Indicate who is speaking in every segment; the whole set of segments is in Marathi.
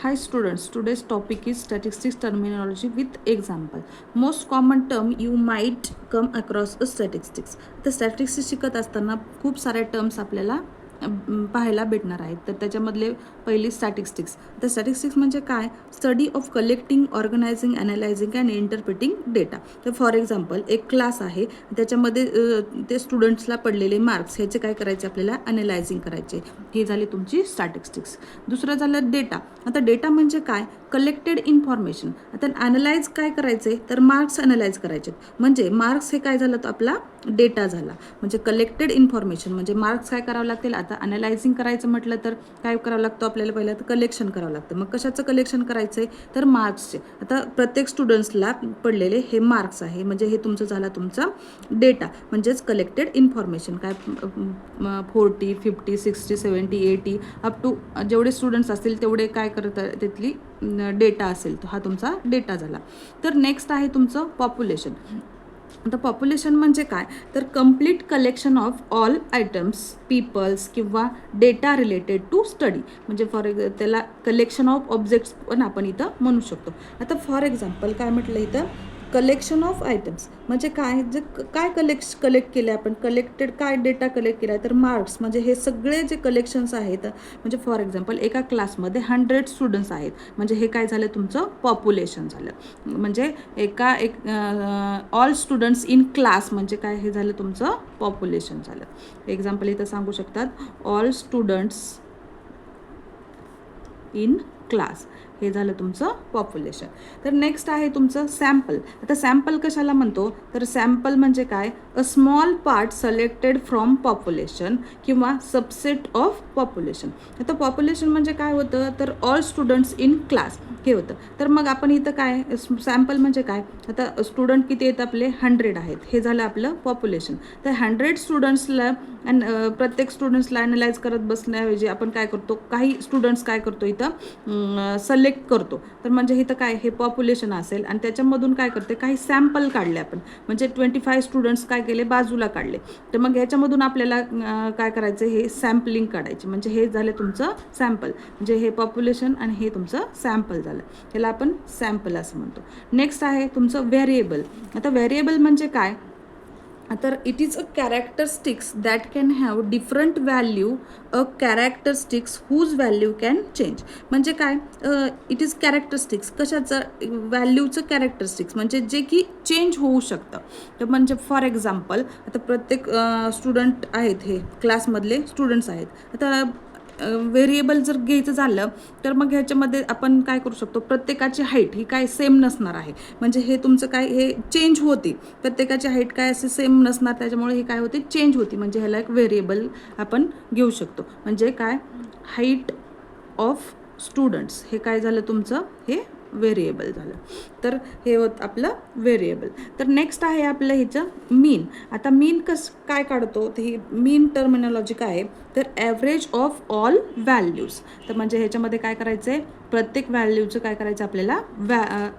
Speaker 1: Hi students, today's topic is statistics terminology with example. Most common term you might come across a statistics. तर स्टॅटिस्टिक्स शिकत असताना खूप सारे टर्म्स आपल्याला पाहायला भेटणार आहेत. तर त्याच्यामधले पहिली स्टॅटिस्टिक्स. तर स्टॅटिस्टिक्स म्हणजे काय? Study of collecting, organising, analysing and interpreting data. तर फॉर एक्झाम्पल एक क्लास आहे, त्याच्यामध्ये ते स्टुडंट्सला पडलेले मार्क्स ह्याचे काय करायचे आपल्याला अनालायझिंग करायचे. ही झाली तुमची स्टॅटिस्टिक्स. दुसरं झालं डेटा. आता डेटा म्हणजे काय? Collected information. आता अनालाइज काय करायचे तर मार्क्स अनालाइज करायचे. म्हणजे मार्क्स हे काय झालं तर आपला डेटा झाला. म्हणजे कलेक्टेड इन्फॉर्मेशन म्हणजे मार्क्स काय करावं लागतील. आता अनालायझिंग करायचं म्हटलं तर काय करावं लागतं आपल्याला? पहिलं तर कलेक्शन करावं लागतं. मग कशाचं कलेक्शन करायचं आहे तर मार्क्सचे. आता प्रत्येक स्टुडंट्सला पडलेले हे मार्क्स आहे, म्हणजे हे तुमचं झाला तुमचा डेटा म्हणजेच कलेक्टेड इन्फॉर्मेशन. काय 40, 50, 60, 70, 80 अप टू जेवढे स्टुडंट्स असतील तेवढे काय करतात तिथली डेटा असेल, तो हा तुमचा डेटा झाला. तर नेक्स्ट आहे तुमचं पॉप्युलेशन. आता पॉप्युलेशन म्हणजे काय तर complete collection of all items, peoples किंवा डेटा रिलेटेड टू स्टडी. म्हणजे त्याला कलेक्शन ऑफ ऑब्जेक्ट्स पण आपण इथं म्हणू शकतो. आता फॉर एक्झाम्पल काय म्हटलं इथं कलेक्शन ऑफ आयटम्स म्हणजे काय? जे काय कलेक्ट केलं आपण, कलेक्टेड काय डेटा कलेक्ट केला आहे तर मार्क्स. म्हणजे हे सगळे जे कलेक्शन्स आहेत, म्हणजे फॉर एक्झाम्पल एका क्लासमध्ये 100 स्टुडंट्स आहेत, म्हणजे हे काय झालं तुमचं पॉप्युलेशन झालं. म्हणजे ऑल स्टुडंट्स इन क्लास म्हणजे काय? हे झालं तुमचं पॉप्युलेशन झालं. एक्झाम्पल इथं सांगू शकतात ऑल स्टुडंट्स इन क्लास, हे झालं तुमचं पॉप्युलेशन. तर नेक्स्ट आहे तुमचं सॅम्पल. आता सॅम्पल कशाला म्हणतो तर सॅम्पल म्हणजे काय? A small part selected from population किंवा सबसेट ऑफ पॉप्युलेशन. आता पॉप्युलेशन म्हणजे काय होतं तर ऑल स्टुडंट्स इन क्लास हे होतं. तर मग आपण इथं काय सॅम्पल म्हणजे काय? आता स्टुडंट किती आहेत आपले 100 आहेत, हे झालं आपलं पॉप्युलेशन. तर 100 स्टुडंट्सला प्रत्येक स्टुडंट्सला अनालाइज करत बसण्याऐवजी आपण काय करतो, काही स्टुडंट्स काय करतो इथं सिलेक्ट करतो. तर म्हणजे इथं काय हे पॉप्युलेशन असेल आणि त्याच्यामधून काय करते काही सॅम्पल काढले आपण, म्हणजे 25 स्टुडंट्स काय केले बाजूला काढले. तर मग ह्याच्यामधून आपल्याला काय करायचं हे सॅम्पलिंग काढायची. म्हणजे हे झालं तुमचं सॅम्पल. म्हणजे हे पॉप्युलेशन आणि हे तुमचं सॅम्पल झालं. याला आपण सॅम्पल असं म्हणतो. नेक्स्ट आहे तुमचं व्हेरिएबल. आता व्हेरिएबल म्हणजे काय तर it is a characteristics that can have different value, a characteristics whose value can change. म्हणजे काय इट इज कॅरेक्टरिस्टिक्स कशाचं व्हॅल्यूचं कॅरेक्टरिस्टिक्स म्हणजे जे की चेंज होऊ शकतं. तर म्हणजे फॉर एक्झाम्पल आता प्रत्येक स्टुडंट आहेत, हे क्लासमधले स्टुडंट्स आहेत. आता व्हेरिएबल जर घ्यायचं झालं तर मग ह्याच्यामध्ये आपण काय करू शकतो, प्रत्येकाची हाईट ही काय सेम नसणार आहे. म्हणजे हे तुमचं काय हे चेंज होते, प्रत्येकाची हाईट काय असे सेम नसणार, त्याच्यामुळे हे काय होते चेंज होती. म्हणजे ह्याला एक व्हेरिएबल आपण घेऊ शकतो. म्हणजे काय हाईट ऑफ स्टुडंट्स हे काय झालं तुमचं हे व्हेरिएबल झालं. तर हे होत आपलं व्हेरिएबल. तर नेक्स्ट आहे आपलं ह्याचं मीन. आता मीन काय काढतो तर ही मीन टर्मिनॉलॉजी काय आहे तर ॲव्हरेज ऑफ ऑल व्हॅल्यूज. तर म्हणजे ह्याच्यामध्ये काय करायचं आहे प्रत्येक व्हॅल्यूचं काय करायचं आपल्याला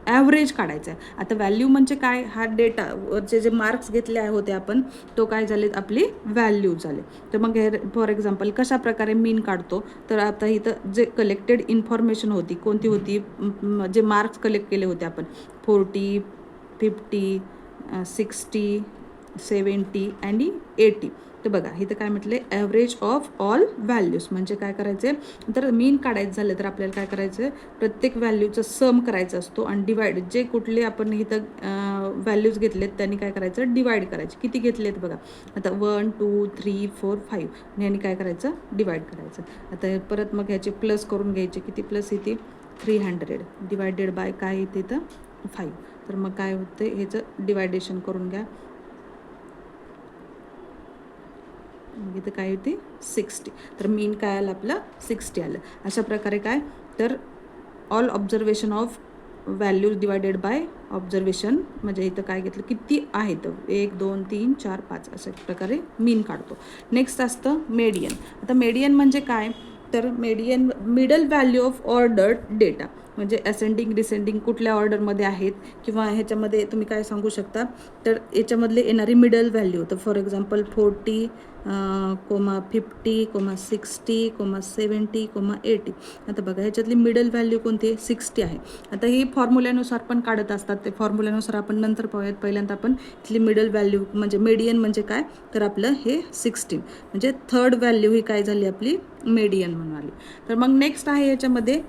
Speaker 1: ॲव्हरेज काढायचं आहे. आता व्हॅल्यू म्हणजे काय हा डेटा जे मार्क्स घेतले होते आपण तो काय झाले आपली व्हॅल्यू झाले. तर मग हे फॉर एक्झाम्पल कशा प्रकारे मीन काढतो तर आता इथं जे कलेक्टेड इन्फॉर्मेशन होती कोणती होती, जे मार्क्स कलेक्ट केले होते आपण 40, 50, 60, 70 आणि 80. तर बघा इथं काय म्हटले ॲव्हरेज ऑफ ऑल व्हॅल्यूज. म्हणजे काय करायचे तर मीन काढायचं झालं तर आपल्याला काय करायचं प्रत्येक व्हॅल्यूचं सम करायचं असतो आणि डिवाइड जे कुठले आपण इथं व्हॅल्यूज घेतलेत त्यांनी काय करायचं डिवाइड करायचे. किती घेतलेत बघा आता 1, 2, 3, 4, 5 यांनी काय करायचं डिवाइड करायचं. आता परत मग ह्याचे प्लस करून घ्यायचे. किती प्लस येते 300 डिवायडेड बाय काय येते तर 5. तर मग काय होते ह्याचं डिवायडेशन करून घ्या. इथं काय होते 60. तर मीन काय आलं आपलं 60 आलं. अशा प्रकारे काय तर all observation of values divided by observation. म्हणजे इथं काय घेतलं किती आहेत 1, 2, 3, 4, 5 अशा प्रकारे मीन काढतो. नेक्स्ट असतं मेडियन. आता मेडियन म्हणजे काय तर median middle value of ordered data. म्हणजे असेंडिंग डिसेंडिंग कुठल्या ऑर्डरमध्ये आहेत, किंवा ह्याच्यामध्ये तुम्ही काय सांगू शकता, तर याच्यामधले येणारी मिडल व्हॅल्यू, तर फॉर एक्झाम्पल 40, 50, 60, 70, 80. आता बघा ह्याच्यातली मिडल व्हॅल्यू कोणती आहे, 60 आहे. आता ही फॉर्म्युल्यानुसार पण काढत असतात, ते फॉर्म्युल्यानुसार आपण नंतर पाहूयात. पहिल्यांदा आपण इथली मिडल व्हॅल्यू म्हणजे मीडियन म्हणजे काय, तर आपलं हे 16, म्हणजे थर्ड व्हॅल्यू ही काय झाली आपली, मीडियन म्हणून आली. तर मग नेक्स्ट आहे याच्यामध्ये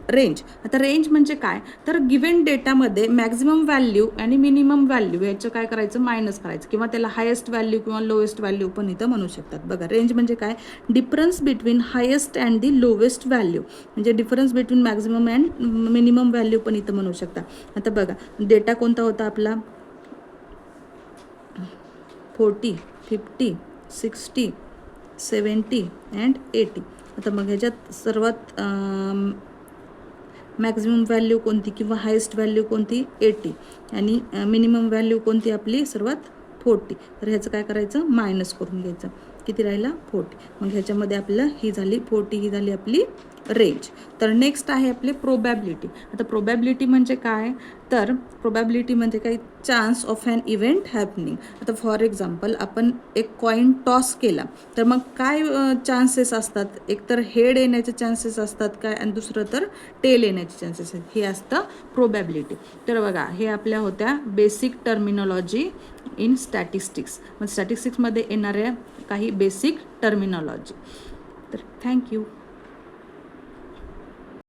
Speaker 1: रेंज. आता रेंज म्हणजे काय, तर गिव्हन डेटामध्ये मॅक्झिमम व्हॅल्यू आणि मिनिमम व्हॅल्यू याचं काय करायचं, मायनस करायचं, किंवा त्याला हायेस्ट व्हॅल्यू किंवा लोएस्ट व्हॅल्यू पण इथं म्हणू शकतात. बघा रेंज म्हणजे काय, difference between highest and the lowest value, म्हणजे difference between maximum and minimum value पण इथं म्हणू शकता. आता बघा डेटा कोणता होता आपला, 40, 50, 60, 70 अँड 80. आता मग ह्याच्यात सर्वात मॅक्झिमम व्हॅल्यू कोणती किंवा हायेस्ट व्हॅल्यू कोणती, 80, आणि मिनिमम व्हॅल्यू कोणती आपली सर्वात 40. तर ह्याचं काय करायचं, मायनस करून घ्यायचं, किती राहिला 40. मग ह्याच्यामध्ये आपल्याला ही झाली 40, ही झाली आपली रेंज. तर नेक्स्ट आहे आपले प्रोबॅबिलिटी. आता प्रोबॅबिलिटी म्हणजे काय, तर प्रोबॅबिलिटी म्हणजे काही chance of an event happening. आता फॉर एक्झाम्पल आपण एक कॉईन टॉस केला, तर मग काय चान्सेस असतात, एक तर हेड येण्याचे चान्सेस असतात काय, आणि दुसरं तर टेल येण्याचे चान्सेस आहेत, हे असतं प्रोबॅबिलिटी. तर बघा हे आपल्या होत्या बेसिक टर्मिनॉलॉजी इन स्टॅटिस्टिक्स, मग स्टॅटिस्टिक्समध्ये येणाऱ्या काही बेसिक टर्मिनॉलॉजी. तर थँक्यू.